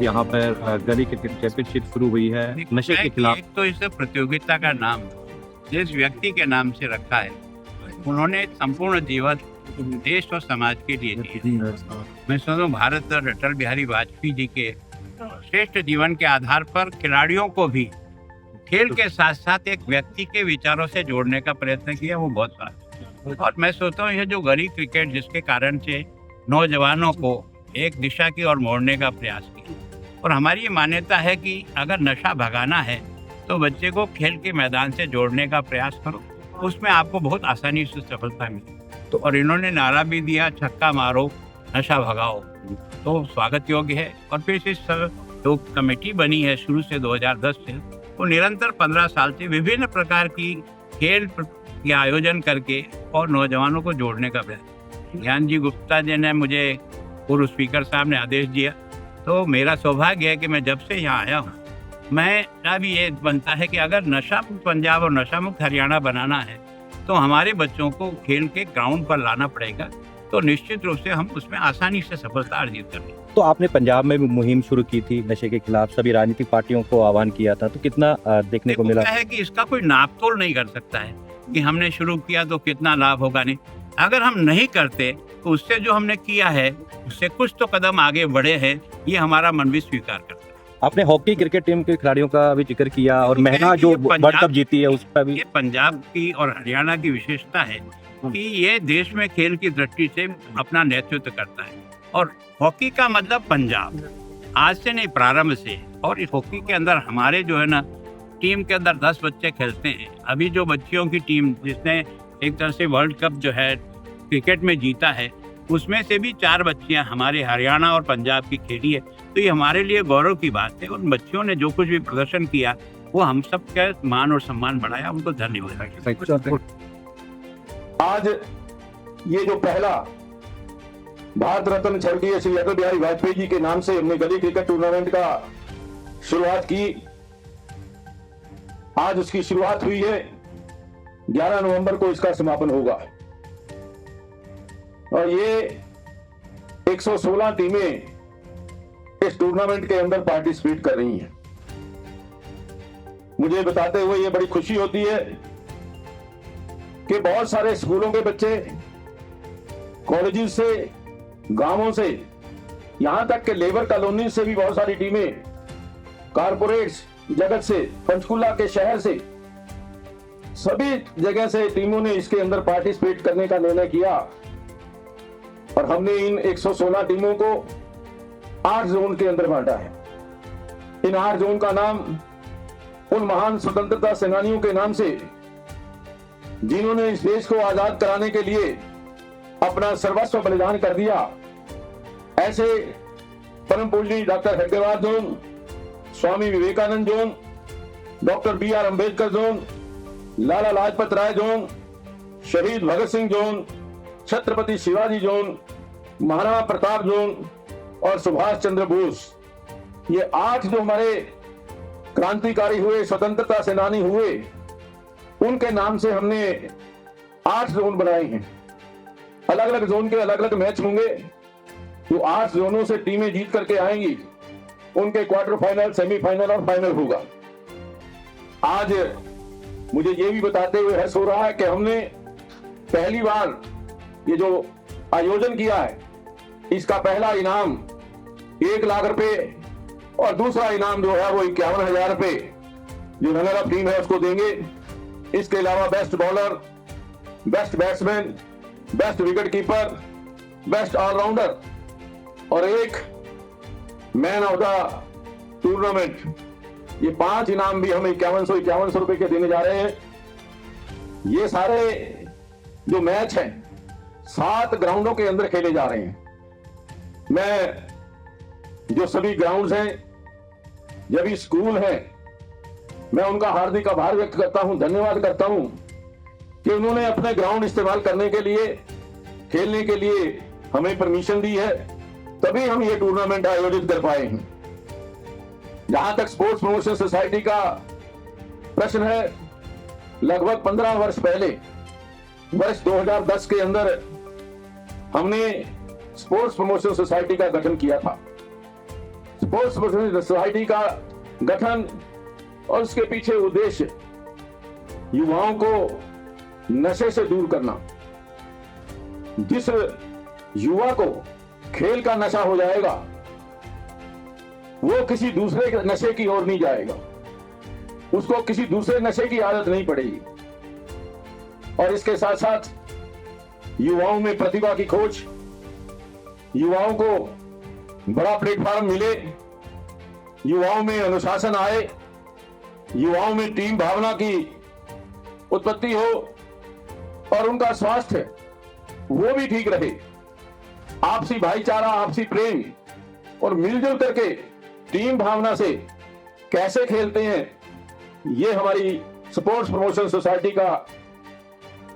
यहाँ पर गली क्रिकेट चैंपियनशिप शुरू हुई है नशे के खिलाफ। एक तो इस प्रतियोगिता का नाम जिस व्यक्ति के नाम से रखा है, उन्होंने संपूर्ण जीवन देश और समाज के लिए दिए। मैं समझता हूँ भारत और अटल बिहारी वाजपेयी जी के श्रेष्ठ जीवन के आधार पर खिलाड़ियों को भी खेल के साथ साथ एक व्यक्ति के विचारों से जोड़ने का प्रयत्न किया, वो बहुत सारा। और मैं सोचता हूँ यह जो गली क्रिकेट जिसके कारण से नौजवानों को एक दिशा की ओर मोड़ने का प्रयास किया, और हमारी ये मान्यता है कि अगर नशा भगाना है तो बच्चे को खेल के मैदान से जोड़ने का प्रयास करो, उसमें आपको बहुत आसानी से सफलता मिले। तो और इन्होंने नारा भी दिया, छक्का मारो नशा भगाओ, तो स्वागत योग्य है। और फिर इस जो कमेटी बनी है शुरू से 2010 से, वो निरंतर 15 साल से विभिन्न प्रकार की खेल के आयोजन करके और नौजवानों को जोड़ने का प्रयास। ज्ञान जी गुप्ता जी ने मुझे, पूर्व स्पीकर साहब ने आदेश दिया, तो मेरा सौभाग्य है कि मैं जब से यहाँ आया हूँ, मेरा भी ये बनता है कि अगर नशा मुक्त पंजाब और नशा मुक्त हरियाणा बनाना है तो हमारे बच्चों को खेल के ग्राउंड पर लाना पड़ेगा, तो निश्चित रूप से हम उसमें आसानी से सफलता अर्जित करेंगे। तो आपने पंजाब में भी मुहिम शुरू की थी नशे के खिलाफ, सभी राजनीतिक पार्टियों को आह्वान किया था, तो कितना देखने को मिला? क्या है कि इसका कोई नाप तोल नहीं कर सकता है कि हमने शुरू किया तो कितना लाभ होगा, नहीं। अगर हम नहीं करते तो उससे जो हमने किया है उससे कुछ तो कदम आगे बढ़े हैं, ये हमारा मन भी स्वीकार करता है। आपने हॉकी क्रिकेट टीम के खिलाड़ियों का भी जिक्र किया और महिला जो वर्ल्ड कप जीती है उसका भी। ये पंजाब की और हरियाणा की विशेषता है कि ये देश में खेल की दृष्टि से अपना नेतृत्व करता है, और हॉकी का मतलब पंजाब आज से नहीं, प्रारंभ से। और इस हॉकी के अंदर हमारे जो है ना, टीम के अंदर 10 बच्चे खेलते हैं। अभी जो बच्चियों की टीम जिसने एक तरह से वर्ल्ड कप जो है क्रिकेट में जीता है, उसमें से भी 4 बच्चियां हमारे हरियाणा और पंजाब की खेली है। तो ये हमारे लिए गौरव की बात है। उन बच्चियों ने जो कुछ भी प्रदर्शन किया वो हम सब का मान और सम्मान बढ़ाया, उनको धन्यवाद। आज ये जो पहला भारत रत्न स्वर्गीय श्री अटल बिहारी वाजपेयी जी के नाम से हमने गली क्रिकेट टूर्नामेंट का शुरुआत की, आज उसकी शुरुआत हुई है। 11 नवंबर को इसका समापन होगा और ये 116 टीमें इस टूर्नामेंट के अंदर पार्टिसिपेट कर रही हैं। मुझे बताते हुए ये बड़ी खुशी होती है कि बहुत सारे स्कूलों के बच्चे, कॉलेजेस से, गांवों से, यहां तक के लेबर कॉलोनी से भी बहुत सारी टीमें, कारपोरेट्स जगत से, पंचकुला के शहर से, सभी जगह से टीमों ने इसके अंदर पार्टिसिपेट करने का निर्णय किया। और हमने इन 116 टीमों को 8 जोन के अंदर बांटा है। इन 8 जोन का नाम उन महान स्वतंत्रता सेनानियों के नाम से जिन्होंने इस देश को आजाद कराने के लिए अपना सर्वस्व बलिदान कर दिया, ऐसे परम पूज्य doctor Hedgewar zone, Swami Vivekanand zone, doctor BR Ambedkar zone, Lala Lajpat Rai zone, शहीद Bhagat Singh zone, Chhatrapati Shivaji zone, Maharana Pratap zone और सुभाष चंद्र बोस। ये 8 जो हमारे क्रांतिकारी हुए, स्वतंत्रता सेनानी हुए, उनके नाम से हमने 8 जोन बनाए हैं। अलग अलग जोन के अलग अलग मैच होंगे। जो 8 जोनों से टीमें जीत करके आएंगी, उनके क्वार्टर फाइनल, सेमीफाइनल और फाइनल होगा। आज मुझे ये भी बताते हुए हर्ष हो रहा है कि हमने पहली बार ये जो आयोजन किया है, इसका पहला इनाम 1 लाख रुपए और दूसरा इनाम जो है वो 51,000 रुपए जो रनर अप टीम है उसको देंगे। इसके अलावा best bowler, best batsman, best wicket keeper, best all rounder और एक मैन ऑफ द टूर्नामेंट, ये 5 इनाम भी हम 5100 रुपए के देने जा रहे हैं। ये सारे जो मैच हैं 7 ग्राउंडों के अंदर खेले जा रहे हैं। मैं जो सभी ग्राउंड्स हैं, जब भी स्कूल हैं, मैं उनका हार्दिक आभार व्यक्त करता हूं, धन्यवाद करता हूं कि उन्होंने अपने ग्राउंड इस्तेमाल करने के लिए, खेलने के लिए हमें परमिशन दी है, तभी हम ये टूर्नामेंट आयोजित कर पाए हैं। जहां तक स्पोर्ट्स प्रमोशन सोसाइटी का प्रश्न है, लगभग 15 वर्ष पहले, वर्ष 2010 के अंदर हमने स्पोर्ट्स प्रमोशन सोसाइटी का गठन किया था। स्पोर्ट्स प्रोफेशनल सोसाइटी का गठन और उसके पीछे उद्देश्य युवाओं को नशे से दूर करना। जिस युवा को खेल का नशा हो जाएगा वो किसी दूसरे नशे की ओर नहीं जाएगा, उसको किसी दूसरे नशे की आदत नहीं पड़ेगी। और इसके साथ साथ युवाओं में प्रतिभा की खोज, युवाओं को बड़ा प्लेटफॉर्म मिले, युवाओं में अनुशासन आए, युवाओं में टीम भावना की उत्पत्ति हो और उनका स्वास्थ्य वो भी ठीक रहे। आपसी भाईचारा, आपसी प्रेम और मिलजुल करके टीम भावना से कैसे खेलते हैं, ये हमारी स्पोर्ट्स प्रमोशन सोसाइटी का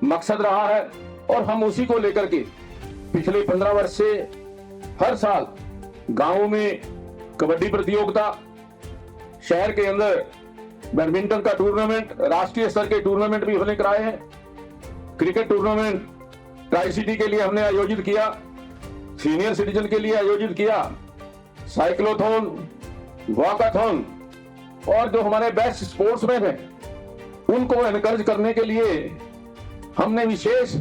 मकसद रहा है। और हम उसी को लेकर के पिछले 15 वर्ष से हर साल गांवों में कबड्डी प्रतियोगिता, शहर के अंदर बैडमिंटन का टूर्नामेंट, राष्ट्रीय स्तर के टूर्नामेंट भी हमने कराए हैं। क्रिकेट टूर्नामेंट ट्राई सिटी के लिए हमने आयोजित किया, सीनियर सिटीजन के लिए आयोजित किया, साइक्लोथॉन, वॉकाथॉन, और जो हमारे बेस्ट स्पोर्ट्समैन हैं उनको एनकरेज करने के लिए हमने विशेष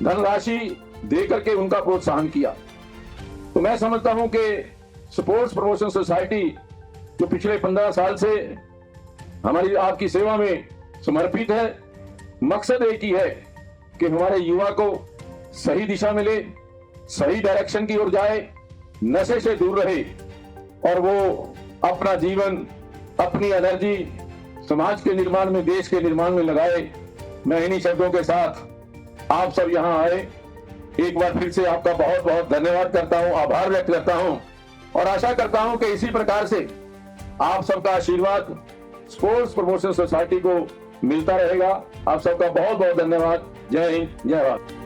धनराशि देकर के उनका प्रोत्साहन किया। तो मैं समझता हूं कि स्पोर्ट्स प्रमोशन सोसाइटी जो पिछले 15 साल से हमारी आपकी सेवा में समर्पित है, मकसद एक ही है कि हमारे युवा को सही दिशा मिले, सही डायरेक्शन की ओर जाए, नशे से दूर रहे और वो अपना जीवन, अपनी एनर्जी समाज के निर्माण में, देश के निर्माण में लगाए। मैं इन्हीं शब्दों के साथ आप सब यहाँ आए, एक बार फिर से आपका बहुत बहुत धन्यवाद करता हूँ, आभार व्यक्त करता हूँ और आशा करता हूँ कि इसी प्रकार से आप सबका आशीर्वाद स्पोर्ट्स प्रमोशन सोसाइटी को मिलता रहेगा। आप सबका बहुत बहुत धन्यवाद। जय हिंद, जय भारत।